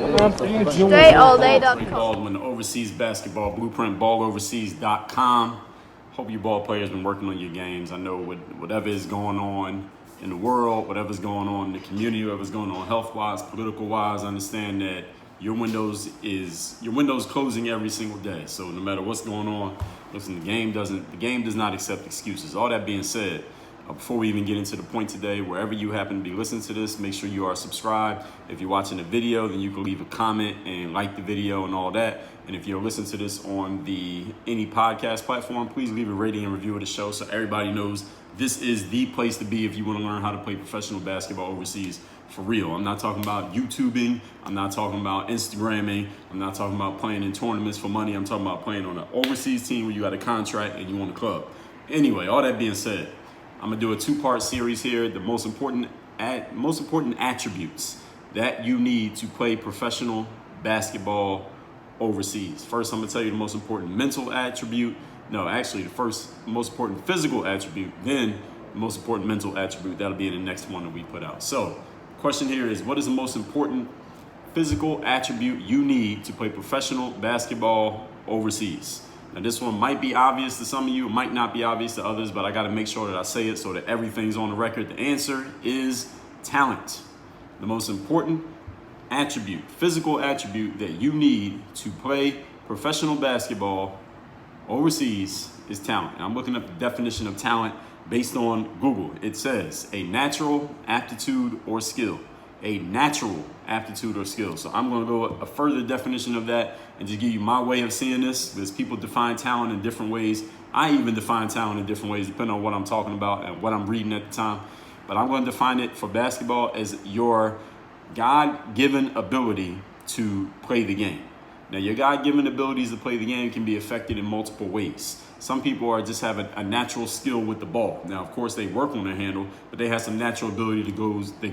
DreAllDay.com. Dre Baldwin, Overseas Basketball Blueprint, balloverseas.com. Hope you ball players been working on your games. I know whatever is going on in the world, whatever's going on in the community, whatever's going on health-wise, political-wise, understand that your window's closing every single day. So no matter what's going on, listen, the game does not accept excuses. All that being said, before we even get into the point today, wherever you happen to be listening to this, make sure you are subscribed. If you're watching the video, then you can leave a comment and like the video and all that. And if you're listening to this on any podcast platform, please leave a rating and review of the show so everybody knows this is the place to be if you want to learn how to play professional basketball overseas for real. I'm not talking about YouTubing. I'm not talking about Instagramming. I'm not talking about playing in tournaments for money. I'm talking about playing on an overseas team where you got a contract and you want a club. Anyway, all that being said, I'm gonna do a two-part series here. The most important attributes that you need to play professional basketball overseas. First, I'm gonna tell you the most important mental attribute. No, actually, the first most important physical attribute, then the most important mental attribute. That'll be in the next one that we put out. So, question here is, what is the most important physical attribute you need to play professional basketball overseas? Now, this one might be obvious to some of you, it might not be obvious to others, but I got to make sure that I say it so that everything's on the record. The answer is talent. The most important attribute, physical attribute that you need to play professional basketball overseas is talent. And I'm looking up the definition of talent based on Google. It says a natural aptitude or skill. A natural aptitude or skill. So I'm going to go a further definition of that and just give you my way of seeing this, because people define talent in different ways. I even define talent in different ways depending on what I'm talking about and what I'm reading at the time. But I'm going to define it for basketball as your God-given ability to play the game. Now, your God-given abilities to play the game can be affected in multiple ways. Some people just have a natural skill with the ball. Now, of course, they work on their handle, but they have some natural ability that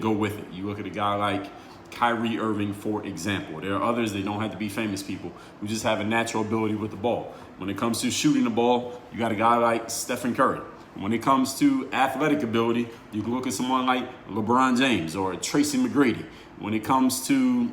go with it. You look at a guy like Kyrie Irving, for example. There are others, they don't have to be famous people, who just have a natural ability with the ball. When it comes to shooting the ball, you got a guy like Stephen Curry. When it comes to athletic ability, you can look at someone like LeBron James or Tracy McGrady. When it comes to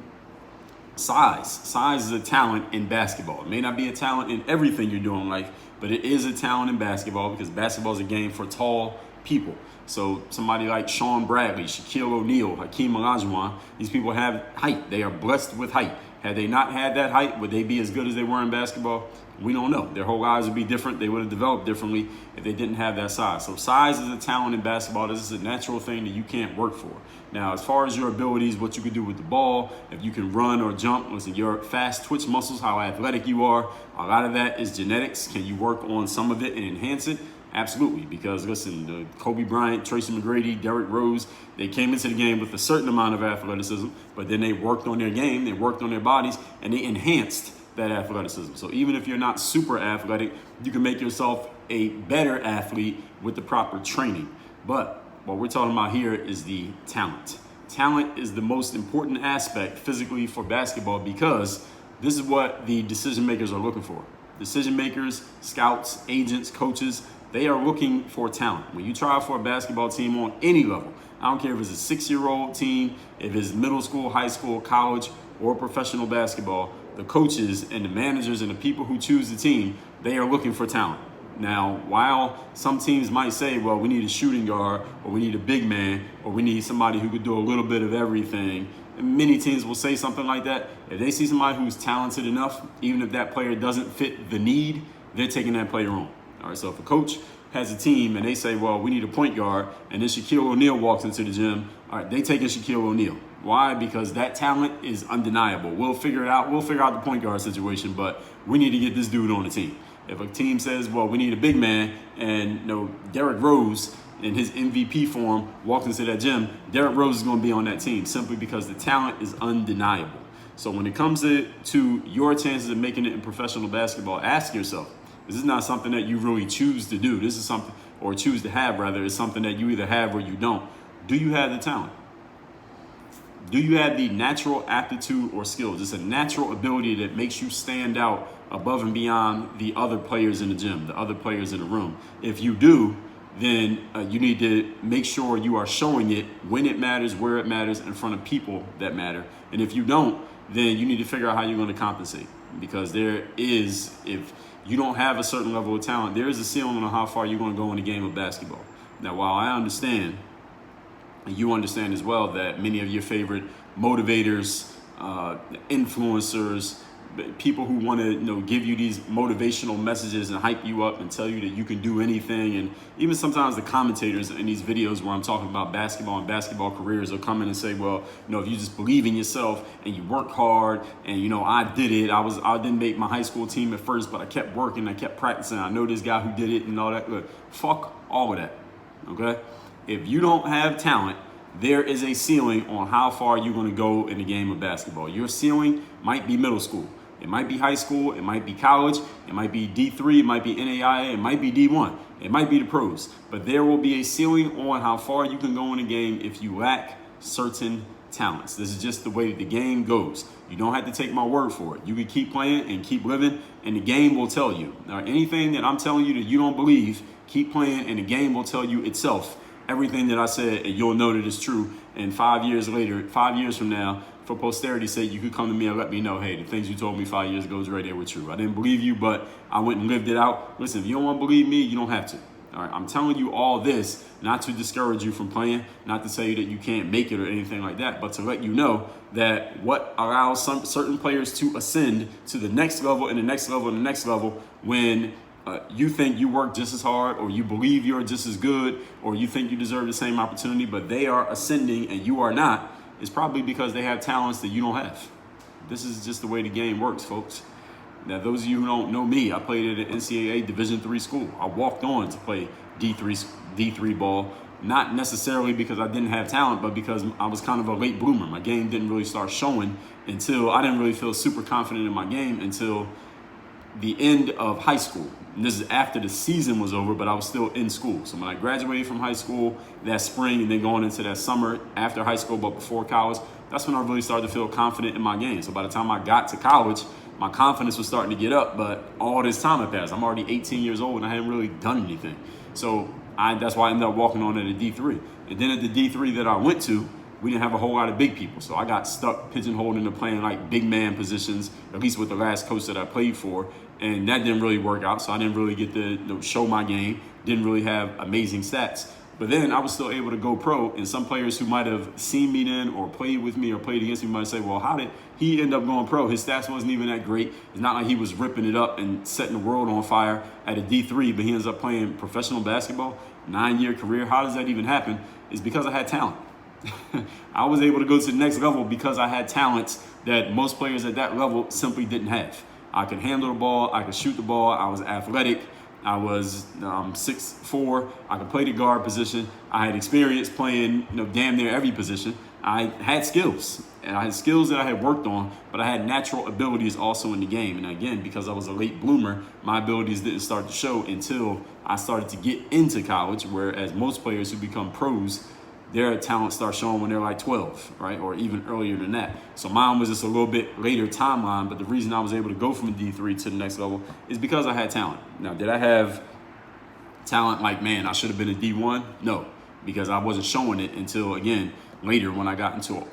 size is a talent in basketball. It may not be a talent in everything you're doing in life, but it is a talent in basketball because basketball is a game for tall people. So somebody like Sean Bradley, Shaquille O'Neal, Hakeem Olajuwon, these people have height. They are blessed with height. Had they not had that height, would they be as good as they were in basketball? We don't know. Their whole lives would be different. They would have developed differently if they didn't have that size. So size is a talent in basketball. This is a natural thing that you can't work for. Now, as far as your abilities, what you can do with the ball, if you can run or jump, listen, your fast twitch muscles, how athletic you are, a lot of that is genetics. Can you work on some of it and enhance it? Absolutely, because listen, Kobe Bryant, Tracy McGrady, Derrick Rose, they came into the game with a certain amount of athleticism, but then they worked on their game, they worked on their bodies, and they enhanced that athleticism. So even if you're not super athletic, you can make yourself a better athlete with the proper training. But what we're talking about here is the talent. Talent is the most important aspect physically for basketball because this is what the decision makers are looking for. Decision makers, scouts, agents, coaches, they are looking for talent. When you try out for a basketball team on any level, I don't care if it's a 6-year-old team, if it's middle school, high school, college, or professional basketball, the coaches and the managers and the people who choose the team, they are looking for talent. Now, while some teams might say, well, we need a shooting guard, or we need a big man, or we need somebody who could do a little bit of everything, and many teams will say something like that. If they see somebody who's talented enough, even if that player doesn't fit the need, they're taking that player on. All right, so if a coach has a team and they say, well, we need a point guard, and then Shaquille O'Neal walks into the gym, all right, they taking Shaquille O'Neal. Why? Because that talent is undeniable. We'll figure it out. We'll figure out the point guard situation, but we need to get this dude on the team. If a team says, well, we need a big man, and Derrick Rose in his MVP form walks into that gym, Derrick Rose is going to be on that team simply because the talent is undeniable. So when it comes to your chances of making it in professional basketball, ask yourself, this is not something that you really choose to do. This is something, or choose to have rather, is something that you either have or you don't. Do you have the talent? Do you have the natural aptitude or skills? It's a natural ability that makes you stand out above and beyond the other players in the gym, the other players in the room. If you do, then you need to make sure you are showing it when it matters, where it matters, in front of people that matter. And if you don't, then you need to figure out how you're going to compensate. Because if you don't have a certain level of talent, there is a ceiling on how far you're going to go in the game of basketball. Now, while I understand, and you understand as well, that many of your favorite motivators, influencers, people who want to give you these motivational messages and hype you up and tell you that you can do anything, and even sometimes the commentators in these videos where I'm talking about basketball and basketball careers will come in and say, well, if you just believe in yourself and you work hard, and I did it. I didn't make my high school team at first, but I kept working, I kept practicing. I know this guy who did it and all that. Look, fuck all of that. Okay? If you don't have talent, there is a ceiling on how far you're going to go in the game of basketball. Your ceiling might be middle school. It might be high school. It might be college. It might be D3. It might be NAIA. It might be D1. It might be the pros. But there will be a ceiling on how far you can go in the game if you lack certain talents. This is just the way the game goes. You don't have to take my word for it. You can keep playing and keep living, and the game will tell you. Now, anything that I'm telling you that you don't believe, keep playing, and the game will tell you itself everything that I said, and you'll know that it's true. And 5 years later, 5 years from now, for posterity's sake, you could come to me and let me know, hey, the things you told me 5 years ago is right there were true. I didn't believe you, but I went and lived it out. Listen, if you don't want to believe me, you don't have to. All right, I'm telling you all this not to discourage you from playing, not to tell you that you can't make it or anything like that, but to let you know that what allows some certain players to ascend to the next level and the next level and the next level when you think you work just as hard, or you believe you're just as good, or you think you deserve the same opportunity, but they are ascending and you are not, is probably because they have talents that you don't have. This is just the way the game works, folks. Now, those of you who don't know me, I played at an NCAA Division III school. I walked on to play D3 ball, not necessarily because I didn't have talent, but because I was kind of a late bloomer. My game didn't really start showing until I didn't really feel super confident in my game until the end of high school. And this is after the season was over, but I was still in school. So when I graduated from high school that spring and then going into that summer after high school but before college, that's when I really started to feel confident in my game. So by the time I got to college, my confidence was starting to get up, but all this time had passed. I'm already 18 years old and I hadn't really done anything. So that's why I ended up walking on at a D3. And then at the D3 that I went to, we didn't have a whole lot of big people. So I got stuck pigeonholed into playing like big man positions, at least with the last coach that I played for. And that didn't really work out. So I didn't really get to show my game, didn't really have amazing stats. But then I was still able to go pro. And some players who might have seen me then or played with me or played against me might say, well, how did he end up going pro? His stats wasn't even that great. It's not like he was ripping it up and setting the world on fire at a D3, but he ends up playing professional basketball, 9-year career. How does that even happen? It's because I had talent. I was able to go to the next level because I had talents that most players at that level simply didn't have. I could handle the ball. I could shoot the ball. I was athletic. I was 6'4". I could play the guard position. I had experience playing, damn near every position. I had skills, and I had skills that I had worked on, but I had natural abilities also in the game. And again, because I was a late bloomer, my abilities didn't start to show until I started to get into college, whereas most players who become pros, their talent starts showing when they're like 12, right? Or even earlier than that. So mine was just a little bit later timeline, but the reason I was able to go from a D3 to the next level is because I had talent. Now, did I have talent like, man, I should have been a D1? No, because I wasn't showing it until, again, later when I got into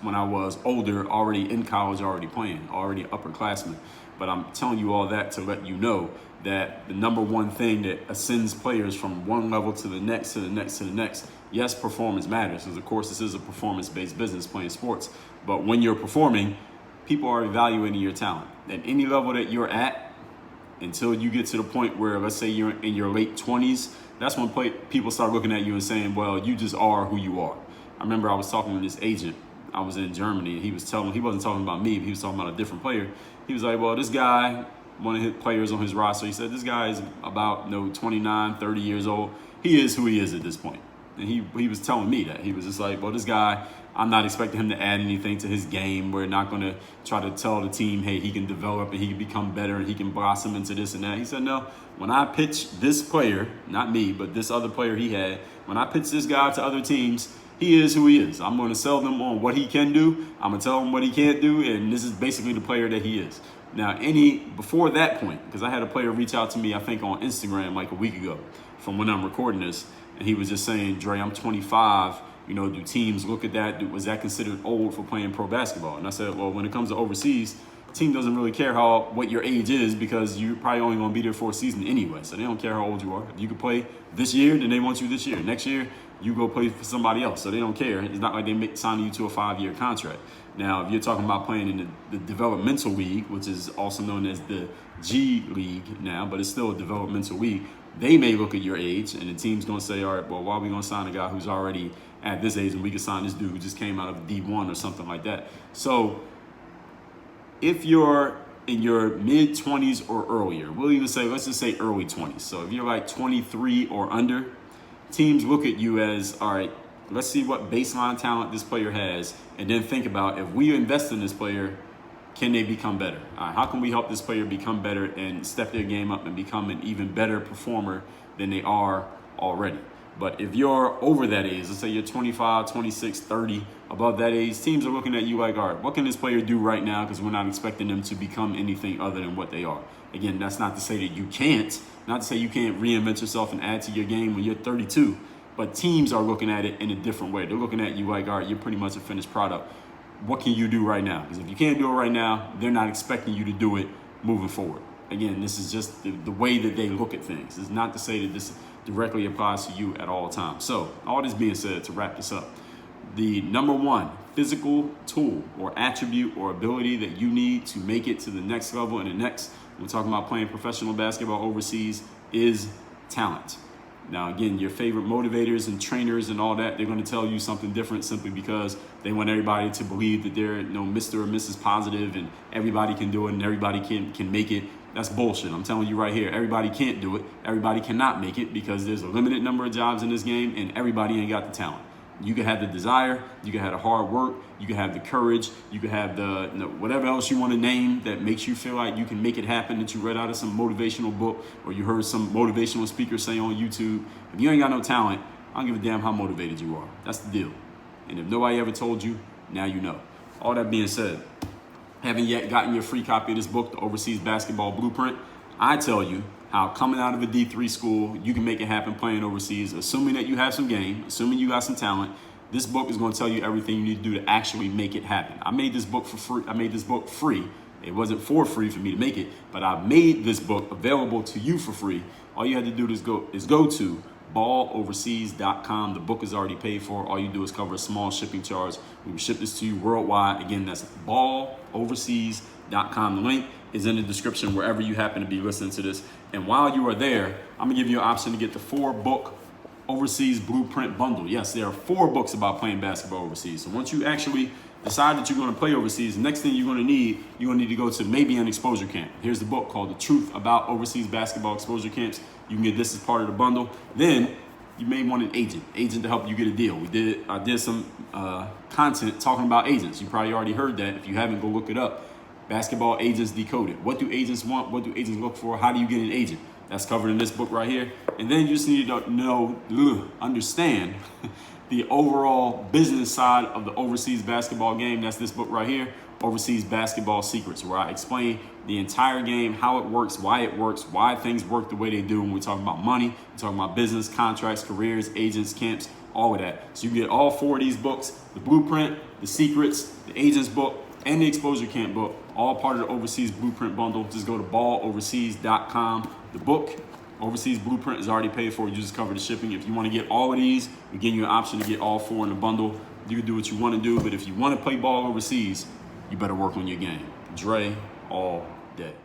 when I was older, already in college, already playing, already upperclassman. But I'm telling you all that to let you know that the number one thing that ascends players from one level to the next, to the next, to the next, yes, performance matters, because of course this is a performance-based business, playing sports. But when you're performing, people are evaluating your talent. At any level that you're at, until you get to the point where, let's say you're in your late 20s, that's when people start looking at you and saying, well, you just are who you are. I remember I was talking to this agent. I was in Germany, and he wasn't talking about me, but he was talking about a different player. He was like, well, this guy, one of his players on his roster, he said, this guy is about 29, 30 years old. He is who he is at this point. And he was telling me that. He was just like, well, this guy, I'm not expecting him to add anything to his game. We're not going to try to tell the team, hey, he can develop and he can become better and he can blossom into this and that. He said, no, when I pitch this player, not me, but this other player he had, when I pitch this guy to other teams, he is who he is. I'm going to sell them on what he can do. I'm going to tell them what he can't do. And this is basically the player that he is. Now, before that point, because I had a player reach out to me, I think on Instagram like a week ago from when I'm recording this. And he was just saying, Dre, I'm 25 do teams look at that? Was that considered old for playing pro basketball? And I said, well, when it comes to overseas, team doesn't really care what your age is, because you're probably only going to be there for a season anyway. So they don't care how old you are. If you can play this year, then they want you this year. Next year, you go play for somebody else. So they don't care. It's not like they sign you to a 5-year contract. Now, if you're talking about playing in the developmental league, which is also known as the G League now, but it's still a developmental league, they may look at your age, and the team's going to say, all right, well, why are we going to sign a guy who's already at this age, and we can sign this dude who just came out of D1 or something like that. So if you're in your mid-20s or earlier, we'll even say, let's just say early 20s. So if you're like 23 or under, teams look at you as, all right, let's see what baseline talent this player has, and then think about, if we invest in this player, can they become better? How can we help this player become better and step their game up and become an even better performer than they are already? But if you're over that age, let's say you're 25, 26, 30, above that age, teams are looking at you like, all right, what can this player do right now? Because we're not expecting them to become anything other than what they are. Again, that's not to say that you can't, not to say you can't reinvent yourself and add to your game when you're 32, but teams are looking at it in a different way. They're looking at you like, all right, you're pretty much a finished product. What can you do right now? Because if you can't do it right now, they're not expecting you to do it moving forward. Again, this is just the way that they look at things. It's not to say that this directly applies to you at all times. So all this being said, to wrap this up, the number one physical tool or attribute or ability that you need to make it to the next level and the next, we're talking about playing professional basketball overseas, is talent. Now, again, your favorite motivators and trainers and all that, they're going to tell you something different simply because they want everybody to believe that they're Mr. or Mrs. Positive and everybody can do it and everybody can make it. That's bullshit. I'm telling you right here, everybody can't do it. Everybody cannot make it, because there's a limited number of jobs in this game and everybody ain't got the talent. You can have the desire, you can have the hard work, you can have the courage, you can have the whatever else you want to name that makes you feel like you can make it happen, that you read out of some motivational book or you heard some motivational speaker say on YouTube. If you ain't got no talent, I don't give a damn how motivated you are. That's the deal. And if nobody ever told you, now you know. All that being said, haven't yet gotten your free copy of this book, The Overseas Basketball Blueprint, I tell you how coming out of a D3 school, you can make it happen playing overseas, assuming that you have some game, assuming you got some talent. This book is going to tell you everything you need to do to actually make it happen. I made this book for free. I made this book free. It wasn't for free for me to make it, but I made this book available to you for free. All you had to do is go to balloverseas.com. The book is already paid for. All you do is cover a small shipping charge. We will ship this to you worldwide. Again, that's balloverseas.com. The link is in the description wherever you happen to be listening to this. And while you are there, I'm gonna give you an option to get the 4-book Overseas Blueprint Bundle. Yes, there are 4 books about playing basketball overseas. So once you actually decide that you're going to play overseas, the next thing you're going to need to go to maybe an exposure camp. Here's the book called The Truth About Overseas Basketball Exposure Camps. You can get this as part of the bundle. Then you may want an agent to help you get a deal. I did some content talking about agents. You probably already heard that. If you haven't, go look it up. Basketball Agents Decoded. What do agents want? What do agents look for? How do you get an agent? That's covered in this book right here. And then you just need to understand the overall business side of the overseas basketball game. That's this book right here, Overseas Basketball Secrets, where I explain the entire game, how it works, why things work the way they do. When we're talking about money, we're talking about business, contracts, careers, agents, camps, all of that. So you get all 4 of these books, the Blueprint, the Secrets, the Agents book, and the Exposure Camp book, all part of the Overseas Blueprint Bundle. Just go to balloverseas.com. The book, Overseas Blueprint, is already paid for. You just cover the shipping. If you want to get all of these, we're giving you an option to get all 4 in the bundle. You can do what you want to do, but if you want to play ball overseas, you better work on your game. Dre all day.